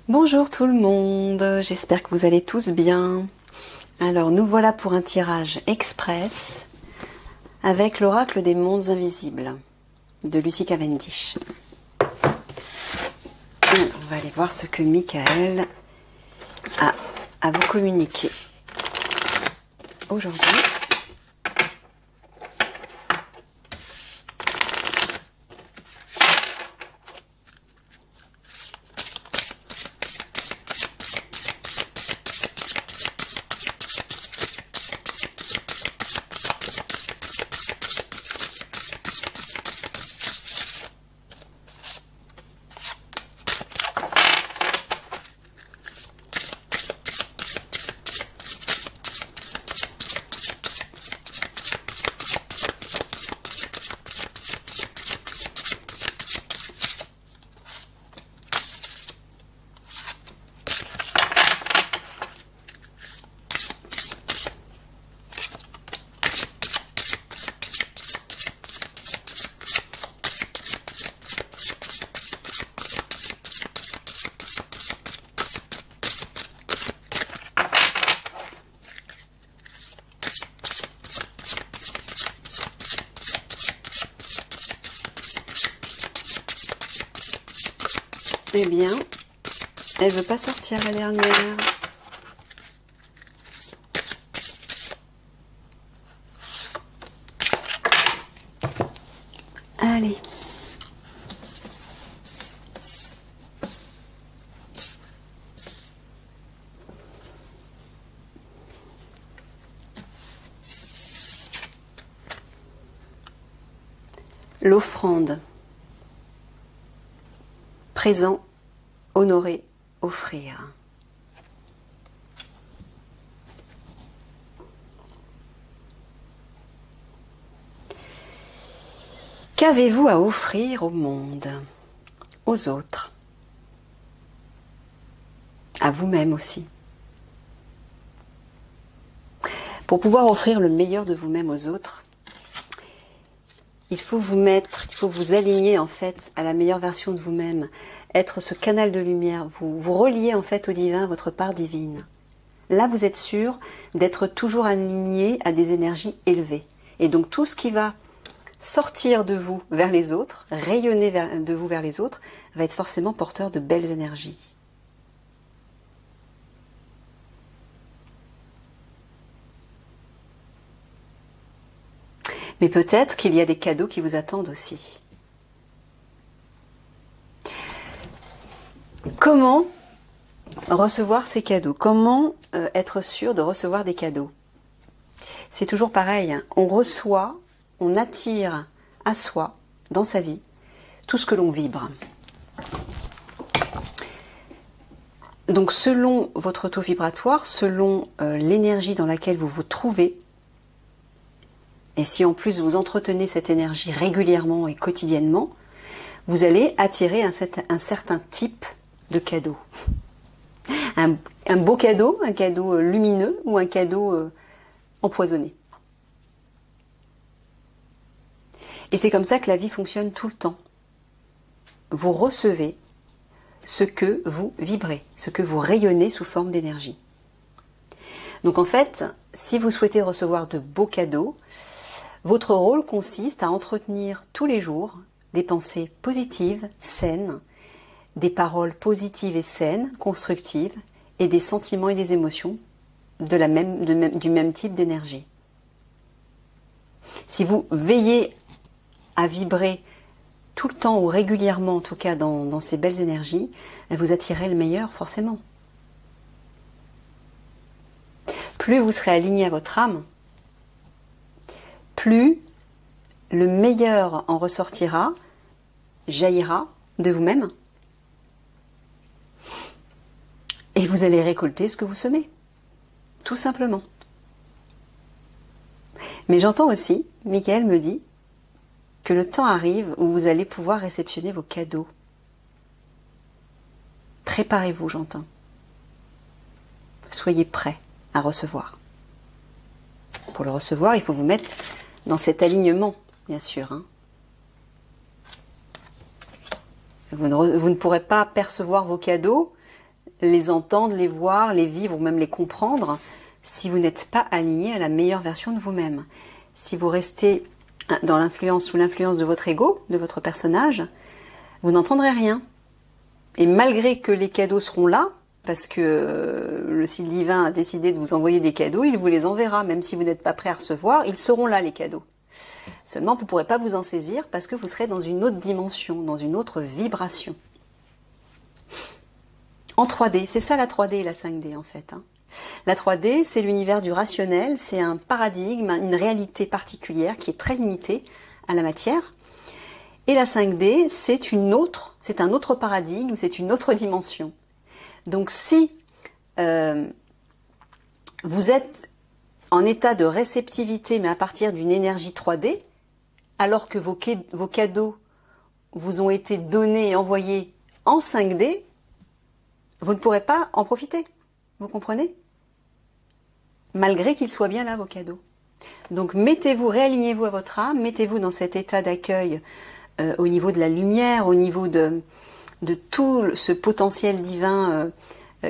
Bonjour tout le monde, j'espère que vous allez tous bien. Alors nous voilà pour un tirage express avec l'oracle des mondes invisibles de Lucie Cavendish. On va aller voir ce que Michael a à vous communiquer aujourd'hui. Eh bien, elle veut pas sortir la dernière. Allez. L'offrande. Présent, honorer, offrir. Qu'avez-vous à offrir au monde, aux autres, à vous-même aussi? Pour pouvoir offrir le meilleur de vous-même aux autres, il faut vous aligner en fait à la meilleure version de vous-même, être ce canal de lumière, vous relier en fait au divin, votre part divine. Là, vous êtes sûr d'être toujours aligné à des énergies élevées. Et donc tout ce qui va sortir de vous vers les autres, rayonner de vous vers les autres, va être forcément porteur de belles énergies. Mais peut-être qu'il y a des cadeaux qui vous attendent aussi. Comment recevoir ces cadeaux? Comment être sûr de recevoir des cadeaux? C'est toujours pareil, hein. On reçoit, on attire à soi, dans sa vie, tout ce que l'on vibre. Donc selon votre taux vibratoire, selon l'énergie dans laquelle vous vous trouvez, et si en plus vous entretenez cette énergie régulièrement et quotidiennement, vous allez attirer un certain type de cadeau. Un beau cadeau, un cadeau lumineux ou un cadeau empoisonné. Et c'est comme ça que la vie fonctionne tout le temps. Vous recevez ce que vous vibrez, ce que vous rayonnez sous forme d'énergie. Donc en fait, si vous souhaitez recevoir de beaux cadeaux, votre rôle consiste à entretenir tous les jours des pensées positives, saines, des paroles positives et saines, constructives, et des sentiments et des émotions du même type d'énergie. Si vous veillez à vibrer tout le temps ou régulièrement, en tout cas dans ces belles énergies, vous attirez le meilleur forcément. Plus vous serez aligné à votre âme, plus le meilleur en ressortira, jaillira de vous-même, et vous allez récolter ce que vous semez, tout simplement. Mais j'entends aussi, Michael me dit, que le temps arrive où vous allez pouvoir réceptionner vos cadeaux. Préparez-vous, j'entends. Soyez prêts à recevoir. Pour le recevoir, il faut vous mettre dans cet alignement, bien sûr. Hein. Vous ne pourrez pas percevoir vos cadeaux les entendre, les voir, les vivre ou même les comprendre si vous n'êtes pas aligné à la meilleure version de vous-même. Si vous restez dans l'influence, sous l'influence de votre ego, de votre personnage, vous n'entendrez rien. Et malgré que les cadeaux seront là, parce que le site divin a décidé de vous envoyer des cadeaux, il vous les enverra, même si vous n'êtes pas prêt à recevoir, ils seront là les cadeaux. Seulement, vous ne pourrez pas vous en saisir parce que vous serez dans une autre dimension, dans une autre vibration. En 3D, c'est ça la 3D et la 5D en fait. La 3D, c'est l'univers du rationnel, c'est un paradigme, une réalité particulière qui est très limitée à la matière. Et la 5D, c'est un autre paradigme, c'est une autre dimension. Donc si vous êtes en état de réceptivité, mais à partir d'une énergie 3D, alors que vos cadeaux vous ont été donnés et envoyés en 5D, vous ne pourrez pas en profiter. Vous comprenez? Malgré qu'ils soient bien là, vos cadeaux. Donc mettez-vous, réalignez-vous à votre âme, mettez-vous dans cet état d'accueil au niveau de la lumière, au niveau de tout ce potentiel divin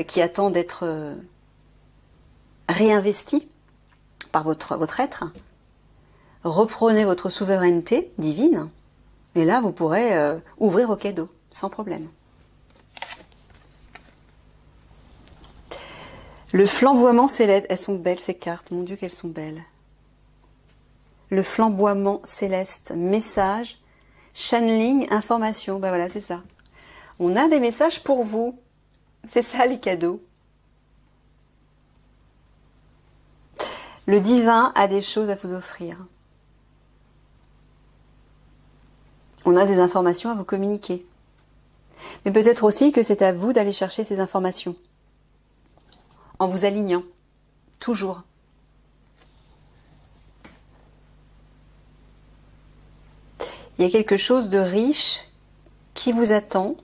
qui attend d'être réinvesti par votre être. Reprenez votre souveraineté divine et là vous pourrez ouvrir vos cadeaux sans problème. Le flamboiement céleste, elles sont belles ces cartes, mon Dieu qu'elles sont belles. Le flamboiement céleste, message, channeling, information, ben voilà c'est ça. On a des messages pour vous, c'est ça les cadeaux. Le divin a des choses à vous offrir. On a des informations à vous communiquer. Mais peut-être aussi que c'est à vous d'aller chercher ces informations. En vous alignant. Toujours. Il y a quelque chose de riche qui vous attend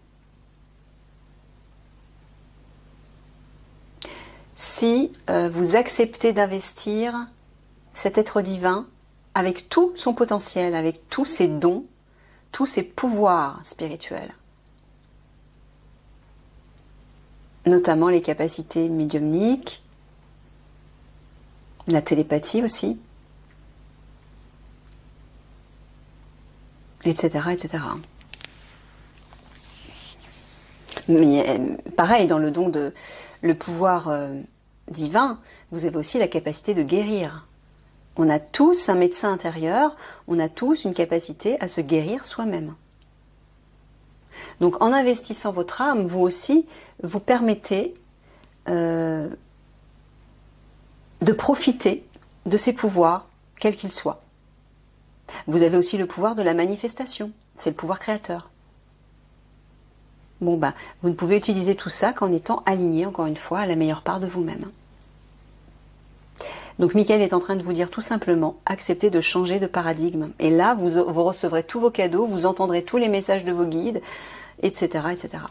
si vous acceptez d'investir cet être divin avec tout son potentiel, avec tous ses dons, tous ses pouvoirs spirituels. Notamment les capacités médiumniques, la télépathie aussi, etc., etc. Mais pareil, dans le don de le pouvoir divin, vous avez aussi la capacité de guérir. On a tous un médecin intérieur, on a tous une capacité à se guérir soi-même. Donc en investissant votre âme, vous aussi, vous permettez de profiter de ces pouvoirs, quels qu'ils soient. Vous avez aussi le pouvoir de la manifestation, c'est le pouvoir créateur. Bon ben, vous ne pouvez utiliser tout ça qu'en étant aligné, encore une fois, à la meilleure part de vous-même. Donc Michael est en train de vous dire tout simplement, acceptez de changer de paradigme. Et là, vous recevrez tous vos cadeaux, vous entendrez tous les messages de vos guides, etc., etc.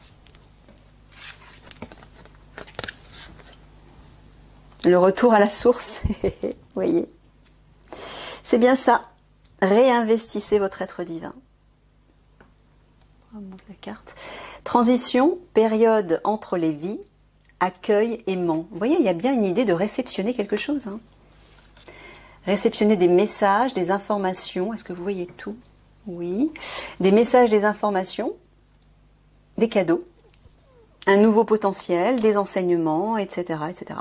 Le retour à la source, vous voyez. C'est bien ça. Réinvestissez votre être divin. On monte la carte. Transition, période entre les vies, accueil, aimant. Vous voyez, il y a bien une idée de réceptionner quelque chose. Réceptionner des messages, des informations. Est-ce que vous voyez tout? Oui. Des messages, des informations, des cadeaux, un nouveau potentiel, des enseignements, etc., etc.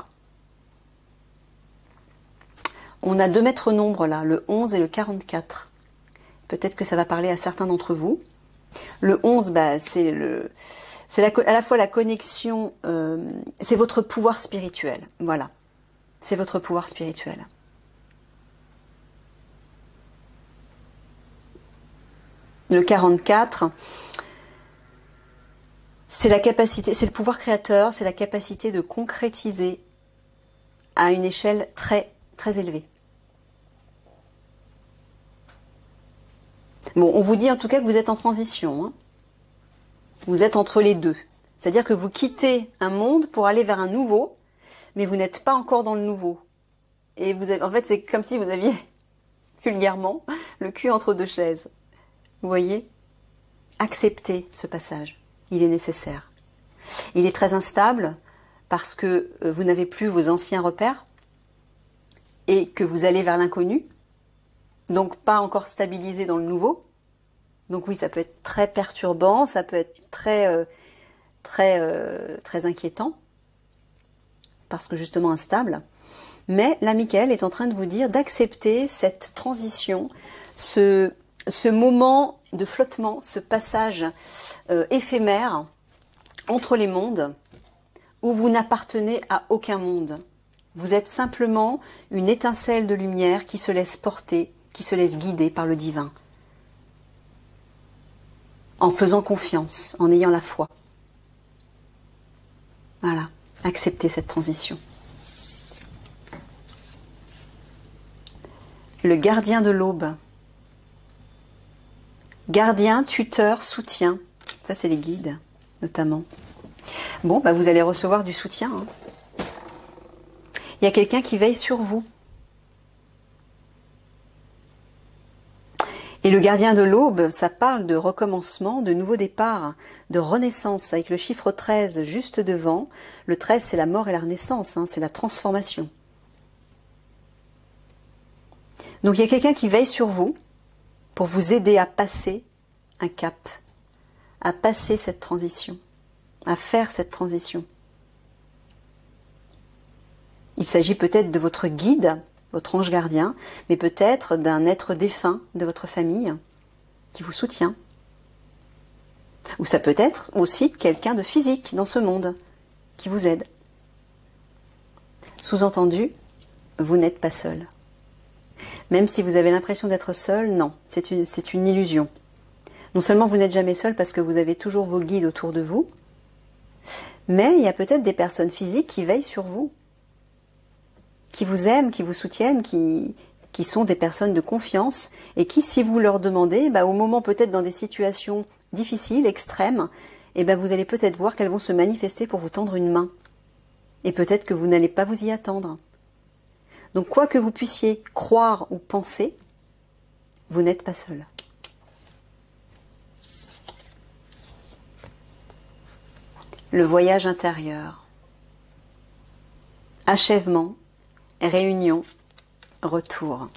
On a deux maîtres nombres là, le 11 et le 44. Peut-être que ça va parler à certains d'entre vous. Le 11, bah, c'est à la fois la connexion, c'est votre pouvoir spirituel. Voilà, c'est votre pouvoir spirituel. Le 44, c'est la capacité, c'est le pouvoir créateur, c'est la capacité de concrétiser à une échelle très, très élevée. Bon, on vous dit en tout cas que vous êtes en transition. Vous êtes entre les deux. C'est-à-dire que vous quittez un monde pour aller vers un nouveau, mais vous n'êtes pas encore dans le nouveau. Et vous avez, en fait, c'est comme si vous aviez, vulgairement, le cul entre deux chaises. Vous voyez? Acceptez ce passage. Il est nécessaire. Il est très instable parce que vous n'avez plus vos anciens repères et que vous allez vers l'inconnu, donc pas encore stabilisé dans le nouveau. Donc oui, ça peut être très perturbant, ça peut être très inquiétant, parce que justement instable. Mais là, Michael est en train de vous dire d'accepter cette transition, ce moment de flottement, ce passage éphémère entre les mondes, où vous n'appartenez à aucun monde. Vous êtes simplement une étincelle de lumière qui se laisse porter, qui se laisse guider par le divin. En faisant confiance, en ayant la foi. Voilà, acceptez cette transition. Le gardien de l'aube. Gardien, tuteur, soutien. Ça, c'est les guides, notamment. Bon, bah, vous allez recevoir du soutien. Hein. Il y a quelqu'un qui veille sur vous. Et le gardien de l'aube, ça parle de recommencement, de nouveau départ, de renaissance, avec le chiffre 13 juste devant. Le 13, c'est la mort et la renaissance, hein, c'est la transformation. Donc il y a quelqu'un qui veille sur vous pour vous aider à passer un cap, à passer cette transition, à faire cette transition. Il s'agit peut-être de votre guide, votre ange gardien, mais peut-être d'un être défunt de votre famille qui vous soutient. Ou ça peut être aussi quelqu'un de physique dans ce monde qui vous aide. Sous-entendu, vous n'êtes pas seul. Même si vous avez l'impression d'être seul, non, c'est une illusion. Non seulement vous n'êtes jamais seul parce que vous avez toujours vos guides autour de vous, mais il y a peut-être des personnes physiques qui veillent sur vous, qui vous aiment, qui vous soutiennent, qui sont des personnes de confiance et qui, si vous leur demandez, au moment peut-être dans des situations difficiles, extrêmes, vous allez peut-être voir qu'elles vont se manifester pour vous tendre une main. Et peut-être que vous n'allez pas vous y attendre. Donc quoi que vous puissiez croire ou penser, vous n'êtes pas seul. Le voyage intérieur. Achèvement, réunion, retour.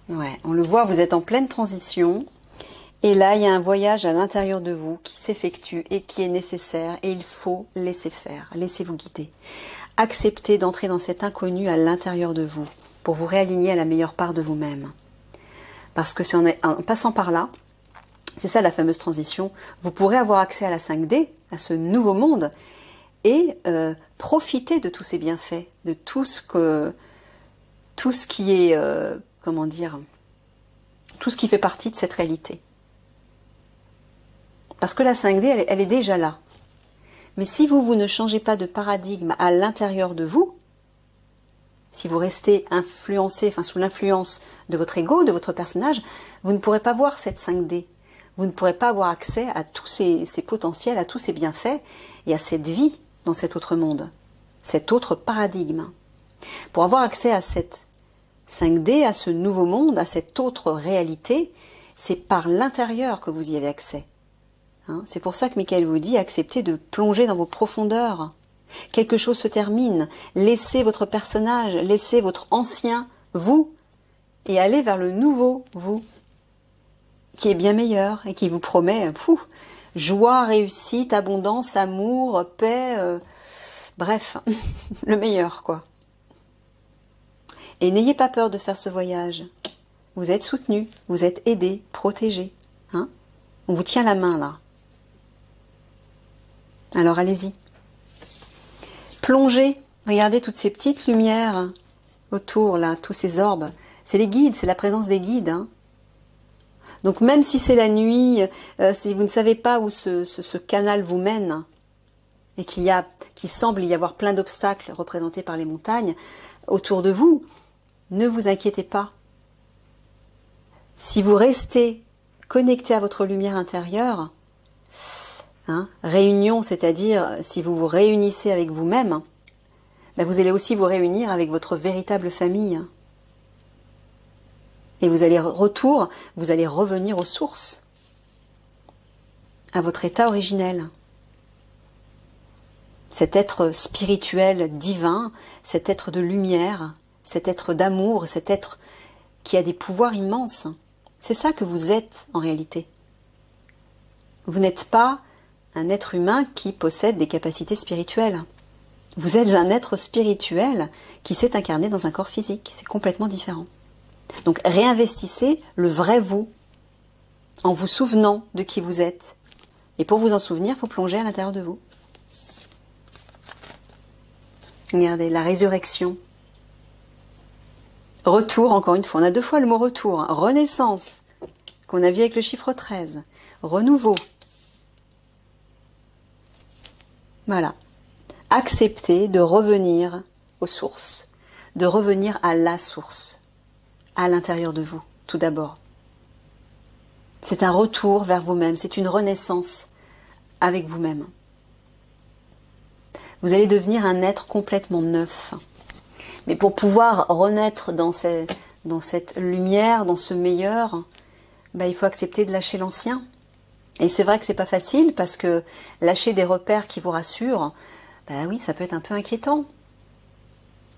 Ouais, on le voit, vous êtes en pleine transition. Et là, il y a un voyage à l'intérieur de vous qui s'effectue et qui est nécessaire. Et il faut laisser faire, laissez-vous guider. Acceptez d'entrer dans cet inconnu à l'intérieur de vous pour vous réaligner à la meilleure part de vous-même. Parce que c'est en passant par là, c'est ça la fameuse transition, vous pourrez avoir accès à la 5D, à ce nouveau monde, et profiter de tous ces bienfaits, de tout ce qui est, tout ce qui fait partie de cette réalité. Parce que la 5D, elle est déjà là. Mais si vous ne changez pas de paradigme à l'intérieur de vous, si vous restez influencé, sous l'influence de votre ego, de votre personnage, vous ne pourrez pas voir cette 5D. Vous ne pourrez pas avoir accès à tous ces potentiels, à tous ces bienfaits et à cette vie dans cet autre monde, cet autre paradigme. Pour avoir accès à cette 5D, à ce nouveau monde, à cette autre réalité, c'est par l'intérieur que vous y avez accès. C'est pour ça que Michael vous dit, acceptez de plonger dans vos profondeurs. Quelque chose se termine, laissez votre personnage, laissez votre ancien vous et allez vers le nouveau vous, qui est bien meilleur et qui vous promet joie, réussite, abondance, amour, paix, bref, le meilleur quoi. Et n'ayez pas peur de faire ce voyage. Vous êtes soutenu, vous êtes aidé, protégé. On vous tient la main là. Alors allez-y. Plongez, regardez toutes ces petites lumières autour là, tous ces orbes. C'est les guides, c'est la présence des guides. Donc même si c'est la nuit, si vous ne savez pas où ce canal vous mène, et qu'il semble y avoir plein d'obstacles représentés par les montagnes autour de vous, ne vous inquiétez pas. Si vous restez connecté à votre lumière intérieure, réunion, c'est-à-dire si vous vous réunissez avec vous-même, vous allez aussi vous réunir avec votre véritable famille. Et vous allez revenir aux sources, à votre état originel. cet être spirituel divin, cet être de lumière, cet être d'amour, cet être qui a des pouvoirs immenses. C'est ça que vous êtes en réalité. Vous n'êtes pas un être humain qui possède des capacités spirituelles. Vous êtes un être spirituel qui s'est incarné dans un corps physique. C'est complètement différent. Donc réinvestissez le vrai vous en vous souvenant de qui vous êtes. Et pour vous en souvenir, il faut plonger à l'intérieur de vous. Regardez, la résurrection. Retour, encore une fois. On a 2 fois le mot retour. Hein. Renaissance, qu'on a vu avec le chiffre 13. Renouveau. Voilà. Accepter de revenir aux sources. De revenir à la source. À l'intérieur de vous, tout d'abord. C'est un retour vers vous-même. C'est une renaissance avec vous-même. Vous allez devenir un être complètement neuf. Mais pour pouvoir renaître dans cette lumière, dans ce meilleur, il faut accepter de lâcher l'ancien. Et c'est vrai que c'est pas facile parce que lâcher des repères qui vous rassurent, oui, ça peut être un peu inquiétant.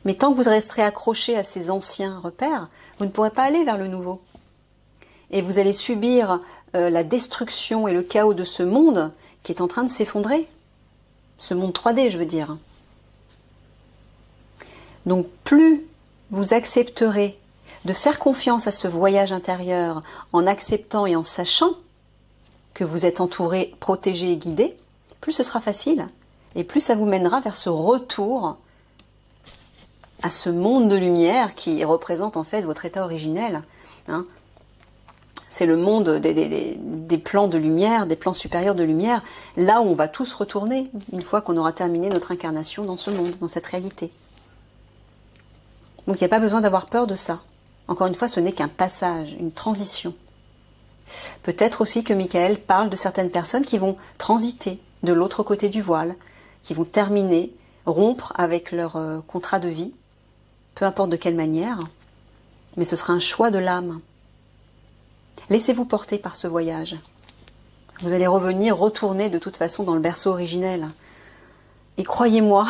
Mais tant que vous resterez accroché à ces anciens repères, vous ne pourrez pas aller vers le nouveau. Et vous allez subir la destruction et le chaos de ce monde qui est en train de s'effondrer. Ce monde 3D, je veux dire. Donc plus vous accepterez de faire confiance à ce voyage intérieur en acceptant et en sachant que vous êtes entouré, protégé et guidé, plus ce sera facile et plus ça vous mènera vers ce retour à ce monde de lumière qui représente en fait votre état originel. Hein. C'est le monde des plans de lumière, des plans supérieurs de lumière, là où on va tous retourner une fois qu'on aura terminé notre incarnation dans ce monde, dans cette réalité. Donc il n'y a pas besoin d'avoir peur de ça. Encore une fois, ce n'est qu'un passage, une transition. Peut-être aussi que Michael parle de certaines personnes qui vont transiter de l'autre côté du voile, qui vont terminer, rompre avec leur contrat de vie, peu importe de quelle manière, mais ce sera un choix de l'âme. Laissez-vous porter par ce voyage. Vous allez revenir, retourner de toute façon dans le berceau originel. Et croyez-moi,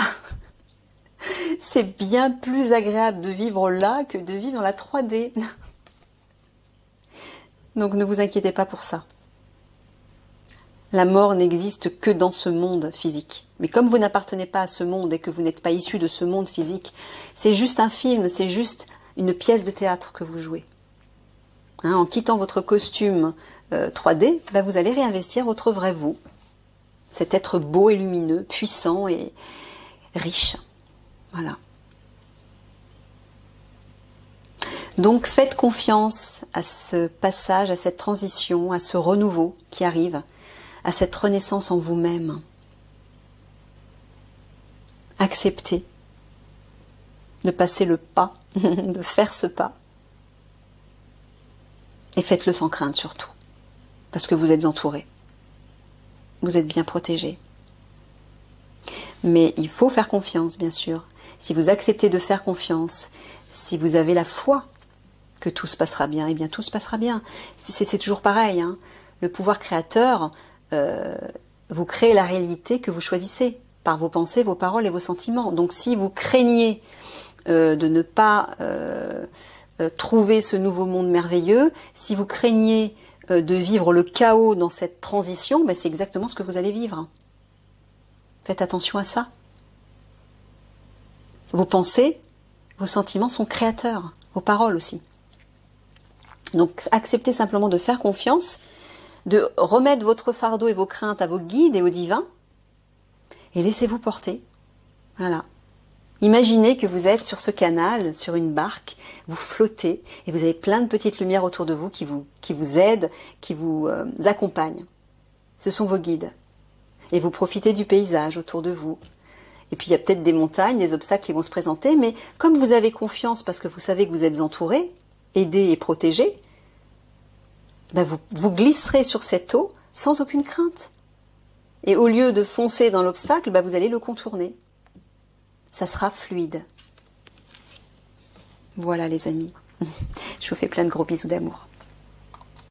c'est bien plus agréable de vivre là que de vivre dans la 3D. Donc ne vous inquiétez pas pour ça. La mort n'existe que dans ce monde physique. Mais comme vous n'appartenez pas à ce monde et que vous n'êtes pas issu de ce monde physique, c'est juste un film, c'est juste une pièce de théâtre que vous jouez. Hein, en quittant votre costume 3D, vous allez réinvestir votre vrai vous. Cet être beau et lumineux, puissant et riche. Voilà. Donc faites confiance à ce passage, à cette transition, à ce renouveau qui arrive, à cette renaissance en vous-même. Acceptez de passer le pas, de faire ce pas. Et faites-le sans crainte surtout, parce que vous êtes entouré. Vous êtes bien protégé. Mais il faut faire confiance, bien sûr. Si vous acceptez de faire confiance, si vous avez la foi que tout se passera bien, eh bien tout se passera bien. C'est toujours pareil. Hein. Le pouvoir créateur, vous créez la réalité que vous choisissez par vos pensées, vos paroles et vos sentiments. Donc si vous craignez de ne pas trouver ce nouveau monde merveilleux, si vous craignez de vivre le chaos dans cette transition, c'est exactement ce que vous allez vivre. Faites attention à ça. Vos pensées, vos sentiments sont créateurs, vos paroles aussi. Donc acceptez simplement de faire confiance, de remettre votre fardeau et vos craintes à vos guides et au divin, et laissez-vous porter. Voilà. Imaginez que vous êtes sur ce canal, sur une barque, vous flottez, et vous avez plein de petites lumières autour de vous qui vous aident, qui vous accompagnent. Ce sont vos guides. Et vous profitez du paysage autour de vous. Et puis il y a peut-être des montagnes, des obstacles qui vont se présenter, mais comme vous avez confiance parce que vous savez que vous êtes entouré, aidé et protégé, vous glisserez sur cette eau sans aucune crainte. Et au lieu de foncer dans l'obstacle, vous allez le contourner. Ça sera fluide. Voilà les amis. Je vous fais plein de gros bisous d'amour.